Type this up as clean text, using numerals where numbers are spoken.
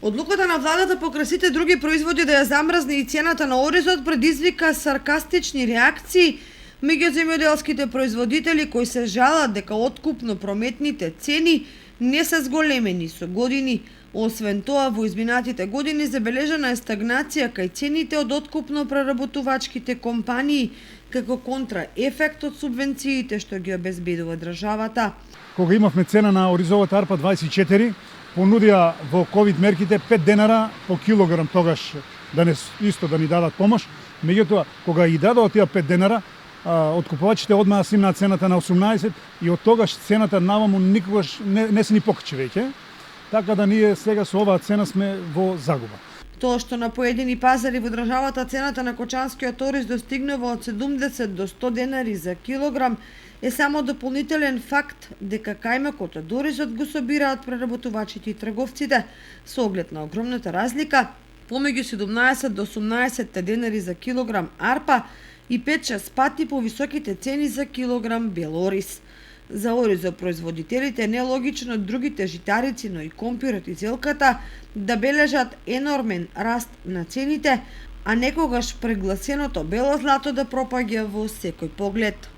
Одлуката на владата покрај сите други производи да ја замрзне и цената на оризот предизвика саркастични реакции меѓу земјоделските производители кои се жалат дека откупно прометните цени не се зголемени со години. Освен тоа, во изминатите години забележана е стагнација кај цените од откупно преработувачките компании како контраефект од субвенциите што ги обезбедува државата. Кога имавме цена на оризовата арпа 24, понудија во ковид мерките 5 денара по килограм тогаш да ни дадат помош. Меѓутоа, кога и дадоа тие 5 денара, откупувачите одмаа симнаа цената на 18 и од тогаш цената наваму никогаш не се ни покачи веќе. Така да ние сега со оваа цена сме во загуба. Тоа што на поедини пазари во државата цената на кочанскиот ориз достигнува од 70 до 100 денари за килограм е само дополнителен факт дека кајмакот од оризот го собираат преработувачите и трговците со оглед на огромната разлика помеѓу 17 до 18 денари за килограм арпа и 5-6 пати повисоките цени за килограм бел ориз. За оризопроизводителите не е логично другите житарици, но и компирот и зелката да бележат енормен раст на цените, а некогаш прегласеното бело злато да пропаѓа во секој поглед.